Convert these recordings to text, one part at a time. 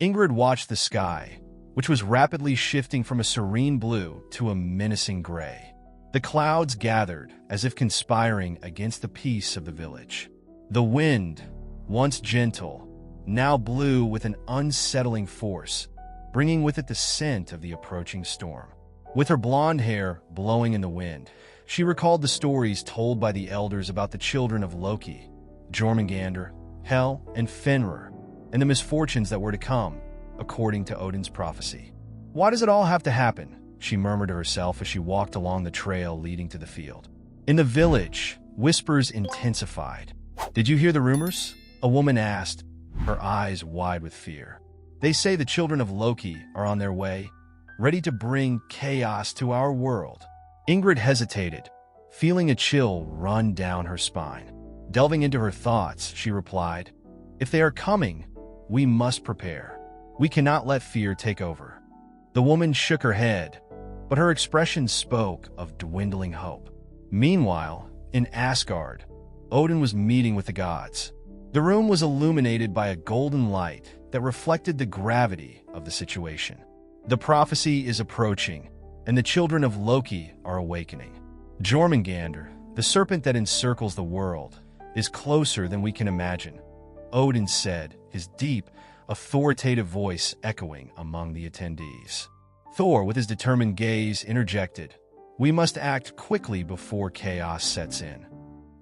Ingrid watched the sky, which was rapidly shifting from a serene blue to a menacing gray. The clouds gathered as if conspiring against the peace of the village. The wind, once gentle, now blew with an unsettling force, bringing with it the scent of the approaching storm. With her blonde hair blowing in the wind, she recalled the stories told by the elders about the children of Loki, Jormungandr, Hel, and Fenrir, and the misfortunes that were to come, according to Odin's prophecy. Why does it all have to happen? She murmured to herself as she walked along the trail leading to the field. In the village, whispers intensified. "Did you hear the rumors?" a woman asked, her eyes wide with fear. "They say the children of Loki are on their way, ready to bring chaos to our world." Ingrid hesitated, feeling a chill run down her spine. Delving into her thoughts, she replied, "If they are coming, we must prepare. We cannot let fear take over." The woman shook her head, but her expression spoke of dwindling hope. Meanwhile, in Asgard, Odin was meeting with the gods. The room was illuminated by a golden light that reflected the gravity of the situation. The prophecy is approaching, and the children of Loki are awakening. Jormungandr, the serpent that encircles the world, is closer than we can imagine, Odin said, his deep, authoritative voice echoing among the attendees. Thor, with his determined gaze, interjected, "We must act quickly before chaos sets in."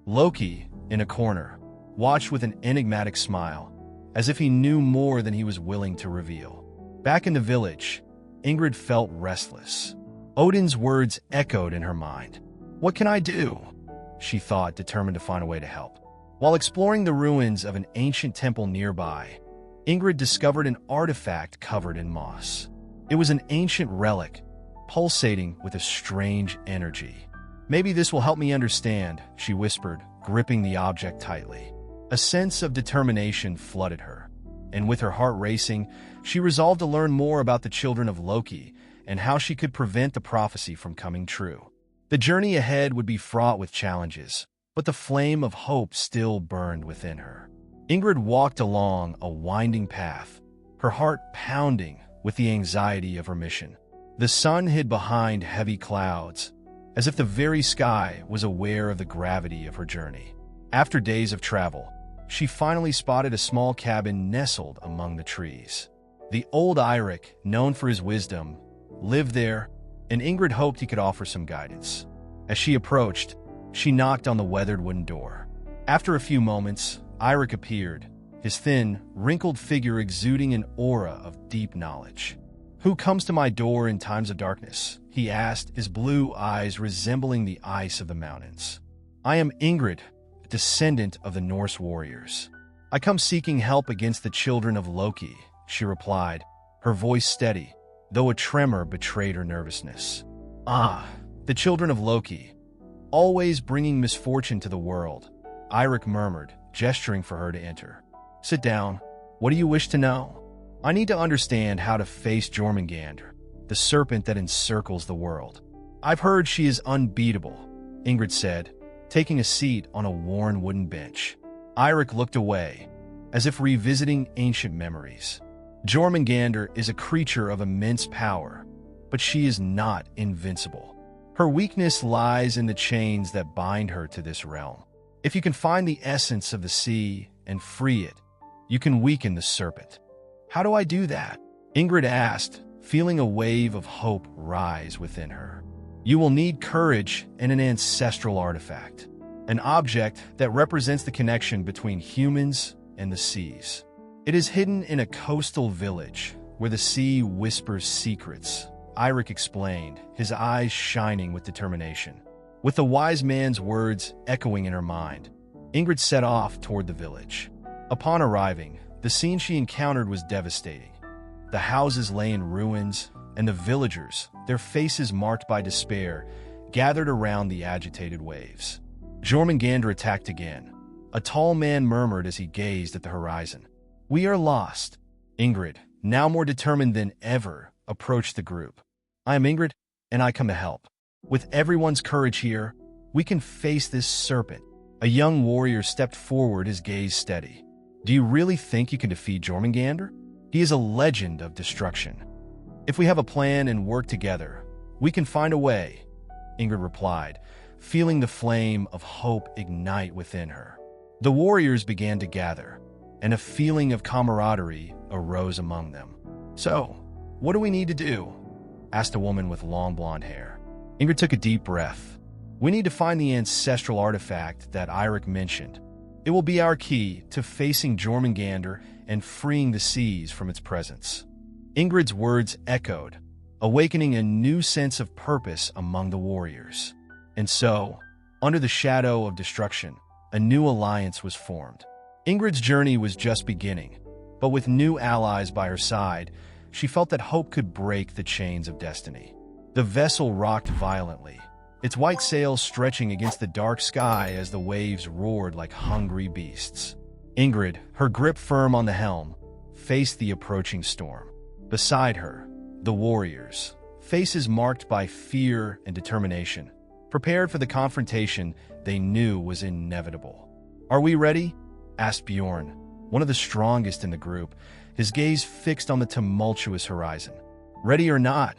Loki, in a corner, watched with an enigmatic smile, as if he knew more than he was willing to reveal. Back in the village, Ingrid felt restless. Odin's words echoed in her mind. "What can I do?" she thought, determined to find a way to help. While exploring the ruins of an ancient temple nearby, Ingrid discovered an artifact covered in moss. It was an ancient relic, pulsating with a strange energy. "Maybe this will help me understand," she whispered, gripping the object tightly. A sense of determination flooded her, and with her heart racing, she resolved to learn more about the children of Loki and how she could prevent the prophecy from coming true. The journey ahead would be fraught with challenges, but the flame of hope still burned within her. Ingrid walked along a winding path, her heart pounding with the anxiety of her mission. The sun hid behind heavy clouds, as if the very sky was aware of the gravity of her journey. After days of travel, she finally spotted a small cabin nestled among the trees. The old Eirik, known for his wisdom, lived there, and Ingrid hoped he could offer some guidance. As she approached, she knocked on the weathered wooden door. After a few moments, Eirik appeared, his thin, wrinkled figure exuding an aura of deep knowledge. "Who comes to my door in times of darkness?" he asked, his blue eyes resembling the ice of the mountains. "I am Ingrid, a descendant of the Norse warriors. I come seeking help against the children of Loki," she replied, her voice steady, though a tremor betrayed her nervousness. "Ah, the children of Loki, always bringing misfortune to the world," Eirik murmured, gesturing for her to enter. "Sit down. What do you wish to know?" "I need to understand how to face Jormungandr, the serpent that encircles the world. I've heard she is unbeatable," Ingrid said, taking a seat on a worn wooden bench. Eirik looked away, as if revisiting ancient memories. "Jormungandr is a creature of immense power, but she is not invincible. Her weakness lies in the chains that bind her to this realm. If you can find the essence of the sea and free it, you can weaken the serpent." "How do I do that?" Ingrid asked, feeling a wave of hope rise within her. "You will need courage and an ancestral artifact, an object that represents the connection between humans and the seas. It is hidden in a coastal village where the sea whispers secrets," Eirik explained, his eyes shining with determination. With the wise man's words echoing in her mind, Ingrid set off toward the village. Upon arriving, the scene she encountered was devastating. The houses lay in ruins, and the villagers, their faces marked by despair, gathered around the agitated waves. Jormungandr attacked again. A tall man murmured as he gazed at the horizon. "We are lost." Ingrid, now more determined than ever, approached the group. "I am Ingrid, and I come to help. With everyone's courage here, we can face this serpent." A young warrior stepped forward, his gaze steady. "Do you really think you can defeat Jormungandr?" He is a legend of destruction. If we have a plan and work together, we can find a way, Ingrid replied, feeling the flame of hope ignite within her. The warriors began to gather, and a feeling of camaraderie arose among them. "So, what do we need to do?" asked a woman with long blonde hair. Ingrid took a deep breath. "We need to find the ancestral artifact that Eirik mentioned. It will be our key to facing Jormungandr and freeing the seas from its presence." Ingrid's words echoed, awakening a new sense of purpose among the warriors. And so, under the shadow of destruction, a new alliance was formed. Ingrid's journey was just beginning, but with new allies by her side, she felt that hope could break the chains of destiny. The vessel rocked violently, its white sails stretching against the dark sky as the waves roared like hungry beasts. Ingrid, her grip firm on the helm, faced the approaching storm. Beside her, the warriors, faces marked by fear and determination, prepared for the confrontation they knew was inevitable. "Are we ready?" asked Bjorn, one of the strongest in the group, his gaze fixed on the tumultuous horizon. "Ready or not,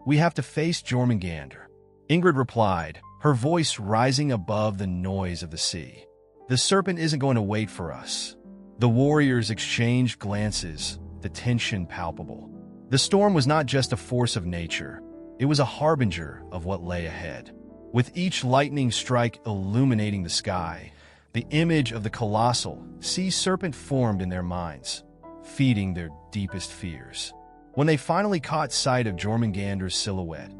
we have to face Jormungandr," Ingrid replied, her voice rising above the noise of the sea. "The serpent isn't going to wait for us." The warriors exchanged glances, the tension palpable. The storm was not just a force of nature, it was a harbinger of what lay ahead. With each lightning strike illuminating the sky, the image of the colossal sea serpent formed in their minds, feeding their deepest fears. When they finally caught sight of Jormungandr's silhouette,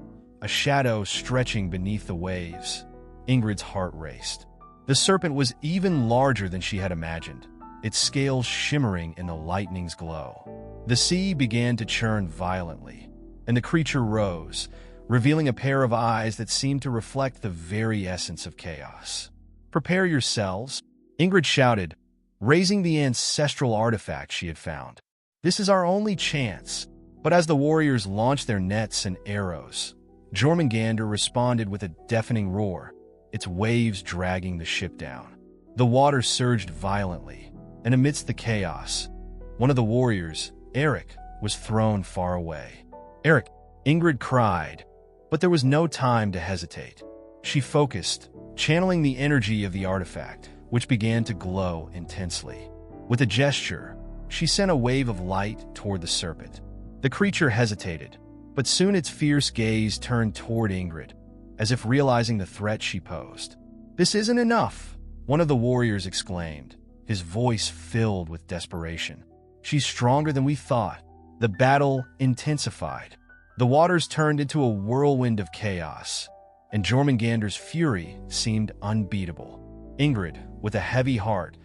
a shadow stretching beneath the waves, Ingrid's heart raced. The serpent was even larger than she had imagined, its scales shimmering in the lightning's glow. The sea began to churn violently, and the creature rose, revealing a pair of eyes that seemed to reflect the very essence of chaos. "Prepare yourselves," Ingrid shouted, raising the ancestral artifact she had found. "This is our only chance." But as the warriors launched their nets and arrows, Jormungandr responded with a deafening roar, its waves dragging the ship down. The water surged violently, and amidst the chaos, one of the warriors, Eirik, was thrown far away. "Eirik!" Ingrid cried, but there was no time to hesitate. She focused, channeling the energy of the artifact, which began to glow intensely. With a gesture, she sent a wave of light toward the serpent. The creature hesitated, but soon its fierce gaze turned toward Ingrid, as if realizing the threat she posed. "This isn't enough," one of the warriors exclaimed, his voice filled with desperation. "She's stronger than we thought." The battle intensified. The waters turned into a whirlwind of chaos, and Jormungandr's fury seemed unbeatable. Ingrid, with a heavy heart,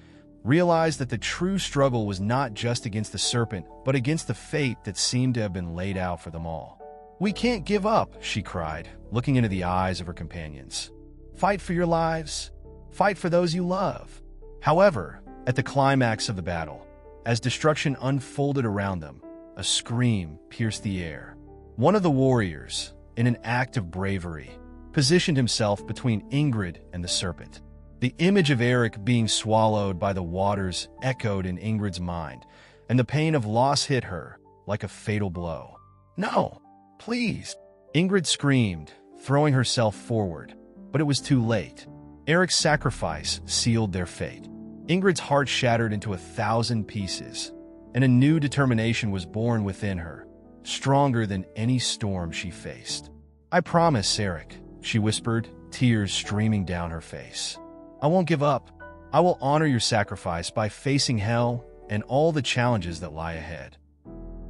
realized that the true struggle was not just against the serpent, but against the fate that seemed to have been laid out for them all. "We can't give up," she cried, looking into the eyes of her companions. "Fight for your lives. Fight for those you love." However, at the climax of the battle, as destruction unfolded around them, a scream pierced the air. One of the warriors, in an act of bravery, positioned himself between Ingrid and the serpent. The image of Eirik being swallowed by the waters echoed in Ingrid's mind, and the pain of loss hit her like a fatal blow. "No, please!" Ingrid screamed, throwing herself forward, but it was too late. Eirik's sacrifice sealed their fate. Ingrid's heart shattered into 1,000 pieces, and a new determination was born within her, stronger than any storm she faced. "I promise, Eirik," she whispered, tears streaming down her face. "I won't give up. I will honor your sacrifice by facing hell and all the challenges that lie ahead."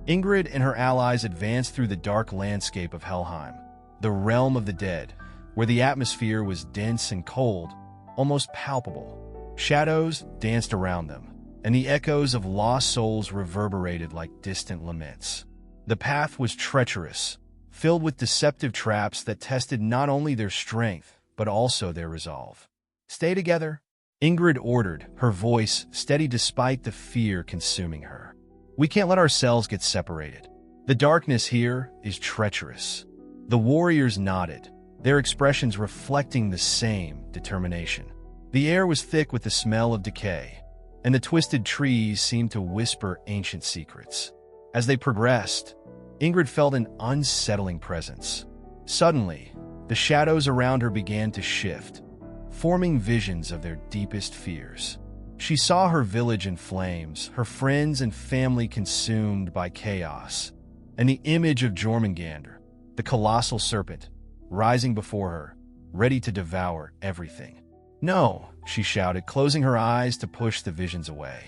Ingrid and her allies advanced through the dark landscape of Helheim, the realm of the dead, where the atmosphere was dense and cold, almost palpable. Shadows danced around them, and the echoes of lost souls reverberated like distant laments. The path was treacherous, filled with deceptive traps that tested not only their strength, but also their resolve. "Stay together," Ingrid ordered, her voice steady despite the fear consuming her. "We can't let ourselves get separated. The darkness here is treacherous." The warriors nodded, their expressions reflecting the same determination. The air was thick with the smell of decay, and the twisted trees seemed to whisper ancient secrets. As they progressed, Ingrid felt an unsettling presence. Suddenly, the shadows around her began to shift, forming visions of their deepest fears. She saw her village in flames, her friends and family consumed by chaos, and the image of Jormungandr, the colossal serpent, rising before her, ready to devour everything. "No," she shouted, closing her eyes to push the visions away.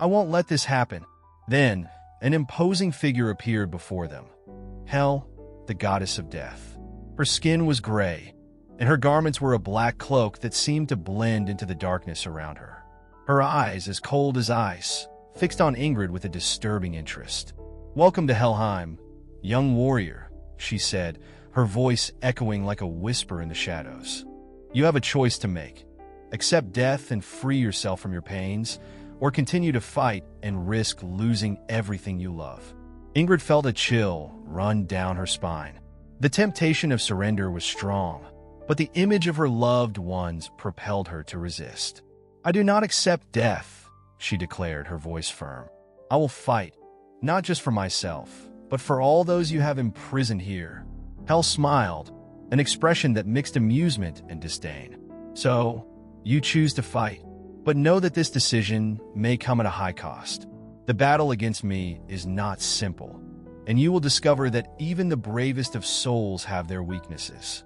"I won't let this happen." Then, an imposing figure appeared before them. Hel, the goddess of death. Her skin was gray, and her garments were a black cloak that seemed to blend into the darkness around her. Her eyes, as cold as ice, fixed on Ingrid with a disturbing interest. "Welcome to Helheim, young warrior," she said, her voice echoing like a whisper in the shadows. "You have a choice to make. Accept death and free yourself from your pains, or continue to fight and risk losing everything you love." Ingrid felt a chill run down her spine. The temptation of surrender was strong, but the image of her loved ones propelled her to resist. "I do not accept death," she declared, her voice firm. "I will fight, not just for myself, but for all those you have imprisoned here." Hel smiled, an expression that mixed amusement and disdain. "So, you choose to fight, but know that this decision may come at a high cost. The battle against me is not simple, and you will discover that even the bravest of souls have their weaknesses."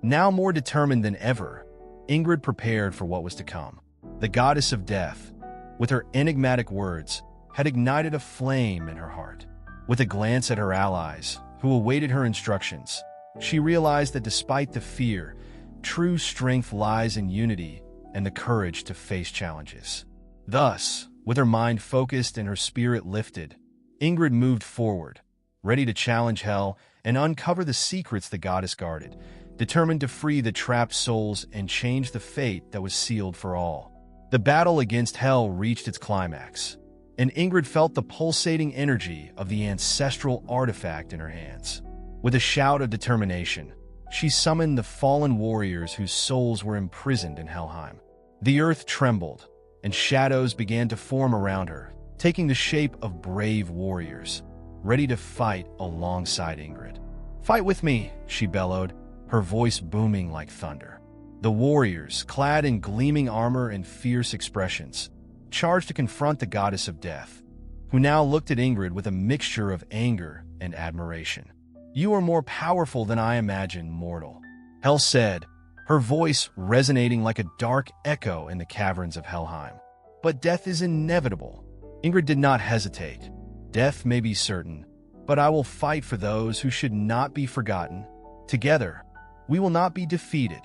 Now more determined than ever, Ingrid prepared for what was to come. The goddess of death, with her enigmatic words, had ignited a flame in her heart. With a glance at her allies, who awaited her instructions, she realized that despite the fear, true strength lies in unity and the courage to face challenges. Thus, with her mind focused and her spirit lifted, Ingrid moved forward, ready to challenge Hel and uncover the secrets the goddess guarded, determined to free the trapped souls and change the fate that was sealed for all. The battle against Hel reached its climax, and Ingrid felt the pulsating energy of the ancestral artifact in her hands. With a shout of determination, she summoned the fallen warriors whose souls were imprisoned in Helheim. The earth trembled, and shadows began to form around her, taking the shape of brave warriors, ready to fight alongside Ingrid. "Fight with me," she bellowed, her voice booming like thunder. The warriors, clad in gleaming armor and fierce expressions, charged to confront the goddess of death, who now looked at Ingrid with a mixture of anger and admiration. "You are more powerful than I imagined, mortal," Hel said, her voice resonating like a dark echo in the caverns of Helheim. "But death is inevitable." Ingrid did not hesitate. "Death may be certain, but I will fight for those who should not be forgotten. Together, we will not be defeated."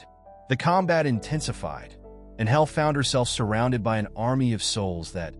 The combat intensified, and Hel found herself surrounded by an army of souls that,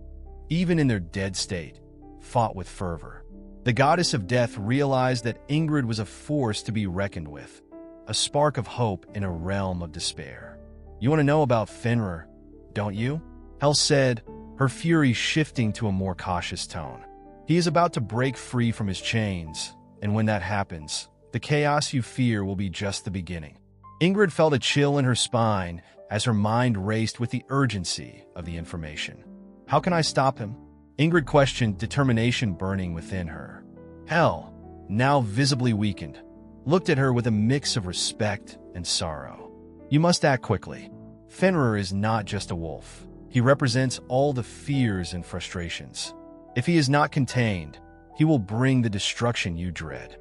even in their dead state, fought with fervor. The goddess of death realized that Ingrid was a force to be reckoned with, a spark of hope in a realm of despair. "You want to know about Fenrir, don't you?" Hel said, her fury shifting to a more cautious tone. "He is about to break free from his chains, and when that happens, the chaos you fear will be just the beginning." Ingrid felt a chill in her spine as her mind raced with the urgency of the information. "How can I stop him?" Ingrid questioned, determination burning within her. Hel, now visibly weakened, looked at her with a mix of respect and sorrow. "You must act quickly. Fenrir is not just a wolf. He represents all the fears and frustrations. If he is not contained, he will bring the destruction you dread."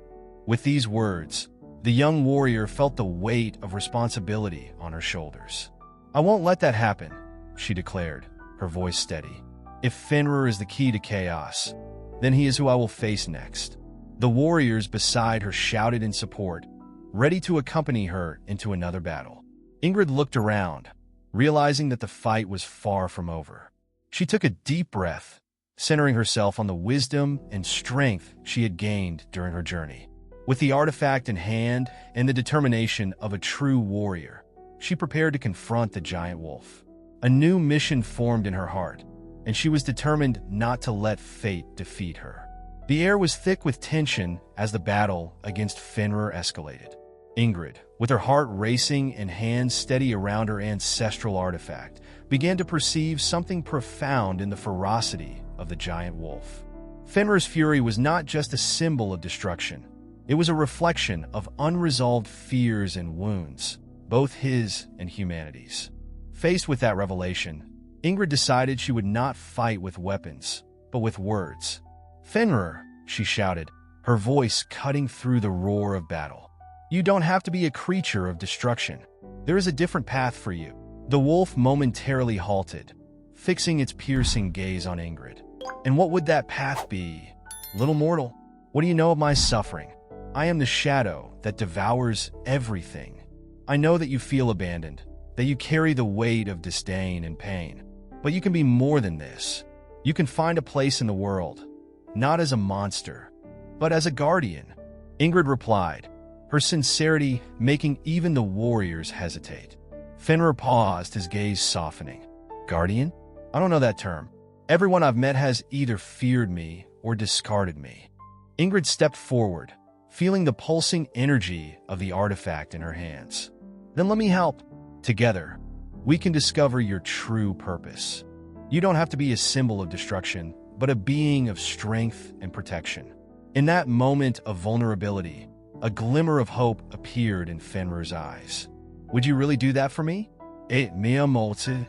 With these words, the young warrior felt the weight of responsibility on her shoulders. "I won't let that happen," she declared, her voice steady. "If Fenrir is the key to chaos, then he is who I will face next." The warriors beside her shouted in support, ready to accompany her into another battle. Ingrid looked around, realizing that the fight was far from over. She took a deep breath, centering herself on the wisdom and strength she had gained during her journey. With the artifact in hand and the determination of a true warrior, she prepared to confront the giant wolf. A new mission formed in her heart, and she was determined not to let fate defeat her. The air was thick with tension as the battle against Fenrir escalated. Ingrid, with her heart racing and hands steady around her ancestral artifact, began to perceive something profound in the ferocity of the giant wolf. Fenrir's fury was not just a symbol of destruction. It was a reflection of unresolved fears and wounds, both his and humanity's. Faced with that revelation, Ingrid decided she would not fight with weapons, but with words. "Fenrir," she shouted, her voice cutting through the roar of battle. "You don't have to be a creature of destruction. There is a different path for you." The wolf momentarily halted, fixing its piercing gaze on Ingrid. "And what would that path be? Little mortal, what do you know of my suffering? I am the shadow that devours everything. I know that you feel abandoned, that you carry the weight of disdain and pain. But you can be more than this. You can find a place in the world, not as a monster, but as a guardian." Ingrid replied, her sincerity making even the warriors hesitate. Fenrir paused, his gaze softening. "Guardian? I don't know that term. Everyone I've met has either feared me or discarded me." Ingrid stepped forward, feeling the pulsing energy of the artifact in her hands. "Then let me help. Together, we can discover your true purpose. You don't have to be a symbol of destruction, but a being of strength and protection." In that moment of vulnerability, a glimmer of hope appeared in Fenrir's eyes. "Would you really do that for me? Mia molte."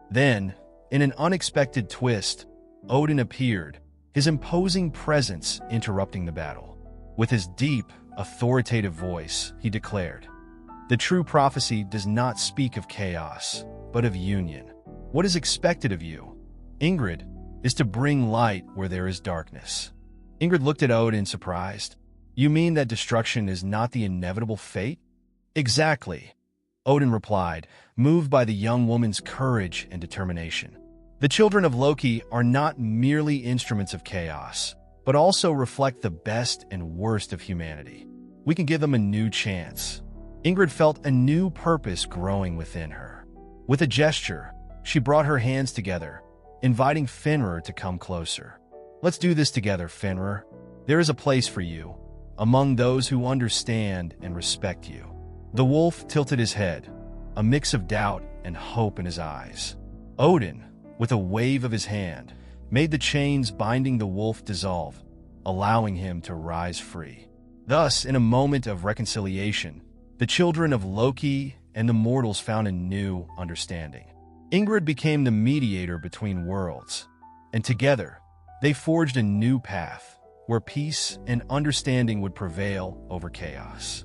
Then, in an unexpected twist, Odin appeared, his imposing presence interrupting the battle. With his deep, authoritative voice, he declared, "The true prophecy does not speak of chaos, but of union. What is expected of you, Ingrid, is to bring light where there is darkness." Ingrid looked at Odin surprised. "You mean that destruction is not the inevitable fate?" "Exactly," Odin replied, moved by the young woman's courage and determination. "The children of Loki are not merely instruments of chaos, but also reflect the best and worst of humanity. We can give them a new chance." Ingrid felt a new purpose growing within her. With a gesture, she brought her hands together, inviting Fenrir to come closer. "Let's do this together, Fenrir. There is a place for you, among those who understand and respect you." The wolf tilted his head, a mix of doubt and hope in his eyes. Odin, with a wave of his hand, made the chains binding the wolf dissolve, allowing him to rise free. Thus, in a moment of reconciliation, the children of Loki and the mortals found a new understanding. Ingrid became the mediator between worlds, and together, they forged a new path where peace and understanding would prevail over chaos.